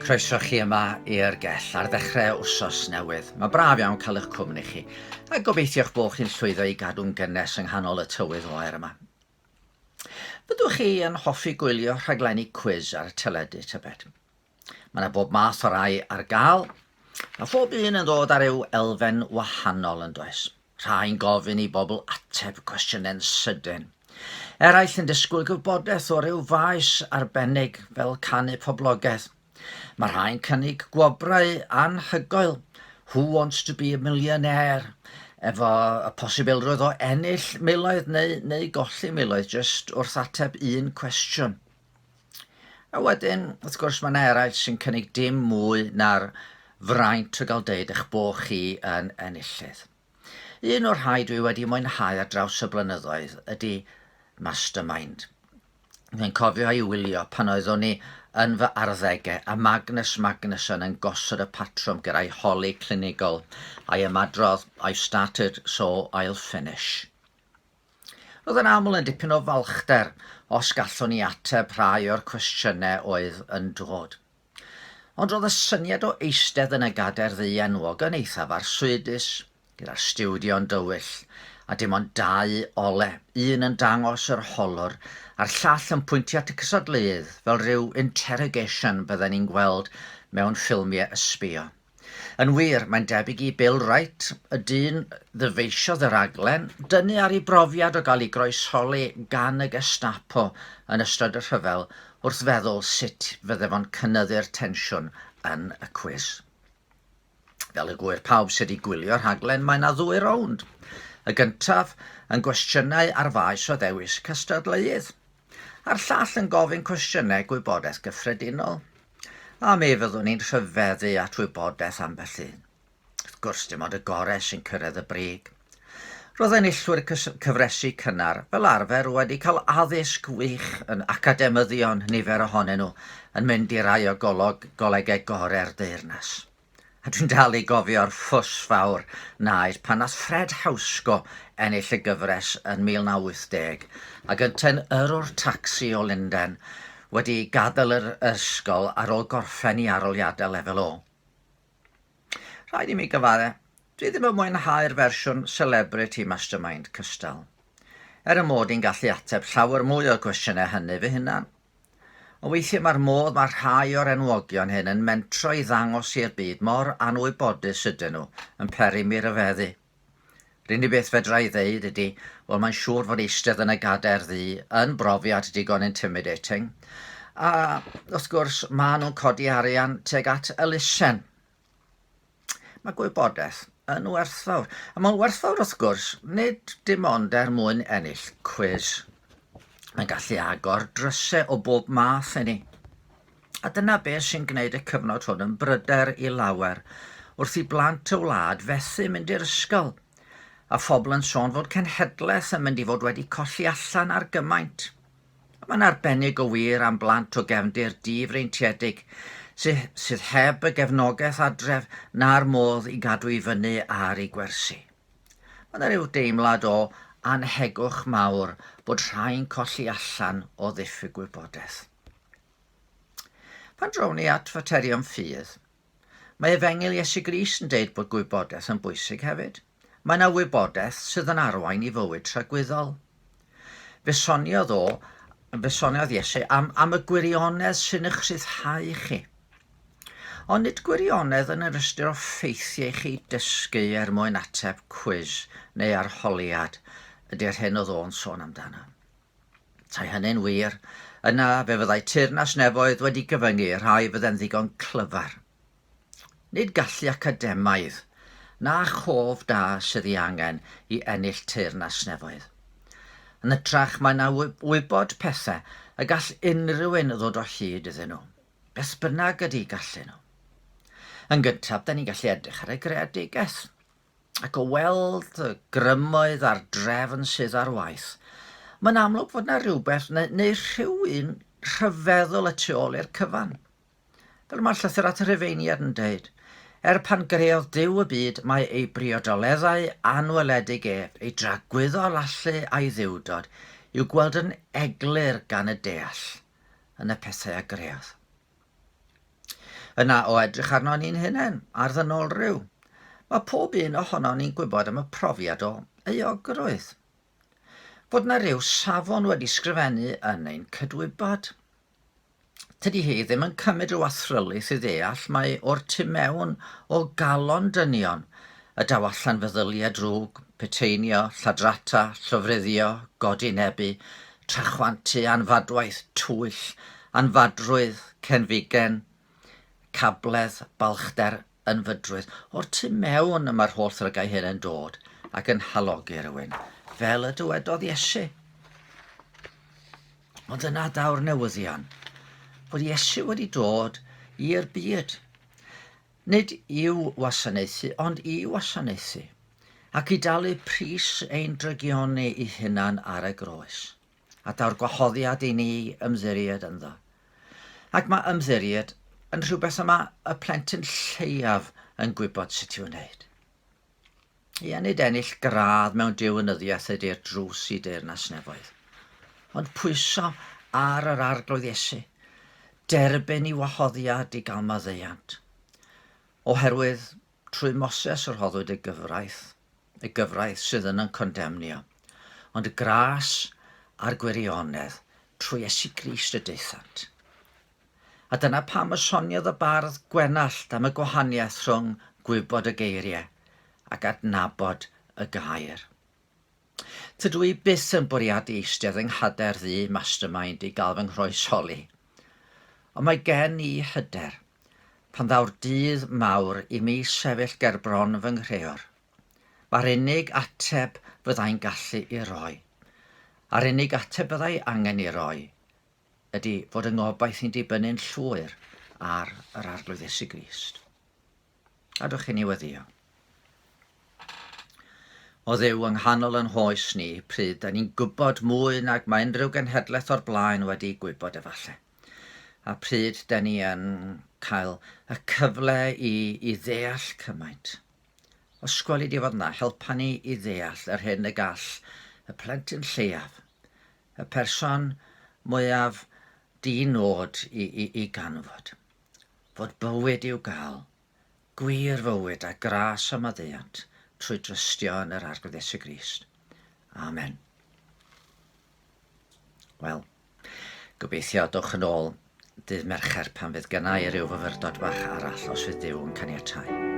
Croeso chi yma i'r Gell ar ddechrau wsos newydd. Mae braf iawn cael eich cwmni chi, a gobeithio'ch bod chi'n llwyddo i gadw'n gynnes yng nghanol y tywydd oer yma. Byddwch chi yn hoffi gwylio rhaglenni cwiz ar y teledu tybed. Mae yna bob math o rai ar gael, a phob un yn dod ar ryw elfen wahanol yn does. Rhai'n gofyn i bobl ateb cwestiynau'n sydyn. Eraill yn disgwyl gwybodaeth o ryw faes arbennig fel canu poblogaidd. Mae rhai'n cynnig gwobrau anhygoel, Who Wants to be a Millionaire, efo y posibilrwydd o ennill miloedd neu golli miloedd jyst wrth ateb un cwestiwn. A wedyn, wrth gwrs, mae yna eraill sy'n cynnig dim mwy na'r fraint o gael deud eich bod chi yn enillydd. Un o'r rhai dwi wedi mwynhau ar draws y blynyddoedd ydy Mastermind. Mae'n cofio ei wylio pan oeddwn ni yn fy arddegau a Magnuson yn gosod y patrwm gyda'i holi clinigol a'i ymadrodd I've started so I'll finish. Roedd yn aml yn dipyn o falchder os gallwn ni ateb rhai o'r cwestiynau oedd yn dod. Ond roedd y syniad o eistedd yn y gadair ddienwog yn eithaf arswydus gyda'r stiwdio'n dywyll a dim ond dau ole, un yn dangos yr holwr a'r llall yn pwyntio at y cystadleuedd fel rhyw interrogation bydden ni'n gweld mewn ffilmiau ysbio. Yn wir, mae'n debyg i Bill Wright, y dyn ddyfeisiodd y raglen, dynnu ar ei brofiad o gael ei groesoli gan y Gestapo yn ystod y rhyfel wrth feddwl sut fydde fo'n cynyddu'r tensiwn yn y cwis. Fel y gwir pawb sydd wedi gwylio'r rhaglen, mae yna ddwy rownd. Y gyntaf yn gwestiynau ar faes o ddewis cystadleuedd, a'r llall yn gofyn cwestiynau gwybodaeth gyffredinol. A mi fyddwn ni'n rhyfeddu at wybodaeth ambell un. Wrth gwrs, dim ond y gorau sy'n cyrraedd y brig. Roedd enillwyr cyfresu cynnar fel arfer wedi cael addysg wych yn academyddion nifer ohonyn nhw yn mynd i rai o golegau gorau'r deyrnas. A dwi'n dal i gofio'r ffws fawr naid pan nath Fred Hawsgo ennill y gyfres yn 1980 ac yn ten yrwr tacsi o Lundain wedi gadael yr ysgol ar ôl gorffen i aroliadau lefel O. Rhaid i mi gyfadde, dwi ddim yn mwynhau'r fersiwn Celebrity Mastermind cystal. Y mod i'n gallu ateb llawer mwy o gwestiynau hynny fy hunan. O weithiau mae'r modd mae rhai o'r enwogion hyn yn mentro i ddangos i'r byd mor anwybodus ydyn nhw yn peri mi ryfeddu. Yr unig beth fedra i ddeud ydy, wel mae'n siŵr fod eistedd yn y gadair ddu yn brofiad digon intimidating, a wrth gwrs maen nhw'n codi arian tuag at elusen. Mae gwybodaeth yn werthfawr, a mae'n werthfawr wrth gwrs nid dim ond mwyn ennill cwiz. Mae'n gallu agor drysau o bob math i ni. A dyna beth sy'n gwneud y cyfnod hwn yn bryder i lawer wrth i blant y wlad fethu mynd i'r ysgol, a phobl yn sôn fod cenhedlaeth yn mynd i fod wedi colli allan ar gymaint. Mae'n arbennig o wir am blant o gefndir difreintiedig sydd heb y gefnogaeth adref na'r modd i gadw i fyny ar ei gwersi. Mae'n rhyw deimlad o anhegwch mawr bod rhai'n colli allan o ddiffyg gwybodaeth. Pan drawn ni at faterion ffydd, mae Efengil Iesu Grist yn deud bod gwybodaeth yn bwysig hefyd. Mae yna wybodaeth sydd yn arwain i fywyd rhagwyddol. Besoniodd Iesu am y gwirionedd sy'n eich rhyddhau chi. Ond nid gwirionedd yn yr ystyr o ffeithiau chi dysgu mwyn ateb cwiz neu arholiad ydy'r hyn oedd o'n sôn amdano. Tai hynny'n wir, yna fe fyddai teyrnas nefoedd wedi gyfyngu rhai fydde'n ddigon clyfar. Nid gallu academaidd, na chof da sydd ei angen i ennill teyrnas nefoedd. Yn ytrach mae yna wybod pethau y gall unrhyw un ddod o hyd iddyn nhw. Beth bynnag ydy gallu nhw. Yn gyntaf, da ni'n gallu edrych ar y greadigaeth, ac o weld y grymoedd a'r drefn sydd ar waith. Mae'n amlwg fod yna rhywbeth neu rhywun rhyfeddol y tu ôl i'r cyfan. Fel mae'r llythyr at y Rhufeiniad yn deud, pan greodd Duw y byd, mae ei briodoleddau anweledig ei dragwyddol allu a'i ddiwdod i'w gweld yn eglur gan y deall yn y pethau a greodd. Yna o edrych arno ni'n hunain, ar ddynol rhyw. Mae pob un ohono ni'n gwybod am y profiad o euogrwydd. Bod yna ryw safon wedi sgrifennu yn ein cydwybod. Tydi hi ddim yn cymryd ryw athrylaeth i ddeall, mae o'r tu mewn o galon dynion y daw allan feddyliau drwg, peteinio, lladrata, llofruddio, godinebu, trachwantu, anfadwaith, twyll, anfadrwydd, cenfigen, cabledd, balchder, ynfydrwydd. O'r tu mewn mae'r holl ddrygau hyn yn dod ac yn halogi rhywun, fel y dywedodd Iesu. Ond yna daw'r newyddion, bod Iesu wedi dod i'r byd. Nid i'w wasanaethu, ond i wasanaethu, ac i dalu pris ein drygioni i hunan ar y groes. A daw'r gwahoddiad i ni ymddiried ynddo. Ac mae ymddiried yn rhywbeth yma y plentyn lleiaf yn gwybod sut i'w wneud. I nid ennill gradd mewn diwynyddiaeth ydy'r drws i deyrnas nefoedd, ond pwyso ar yr arglwydd Iesu, derbyn i wahoddiad i gael maddeuant. Oherwydd trwy Moses yr rhoddwyd y gyfraith sydd yn condemnio, ond y gras a'r gwirionedd trwy Iesu Grist y deithant. A dyna pam ysoniodd y bardd Gwenallt am y gwahaniaeth rhwng gwybod y geiriau ac adnabod y gair. Tydw i byth yn bwriadu eistedd yng nghader ddu Mastermind i gael fy nghroi-soli, ond mae gen i hyder pan ddaw'r dydd mawr i mi sefyll ger bron fy nghreor. Mae'r unig ateb fyddai'n gallu i roi, a'r unig ateb byddai angen i roi, ydy fod yng ngobaith i'n dibynnu'n llwyr ar yr arglwydd Iesu Grist. Adwch i ni weddio. O Dduw yng nghanol yn hoes ni, pryd da ni'n gwybod mwy nag mae unrhyw genhedlaeth o'r blaen wedi gwybod efallai. A pryd da ni yn cael y cyfle i ddeall cymaint. Osgweli di fod yna, helpa ni i ddeall yr hyn y gall y plentyn lleiaf, y person mwyaf di-nod i ganfod. Fod bywyd i'w gael, gwir fywyd a gras a maddeuant trwy drystio yn yr arglwydd Iesu Grist. Amen. Wel, gobeithio dwch yn ôl dydd Mercher pan fydd gynnau ryw fyfyrdod bach arall os fydd Duw yn caniatáu.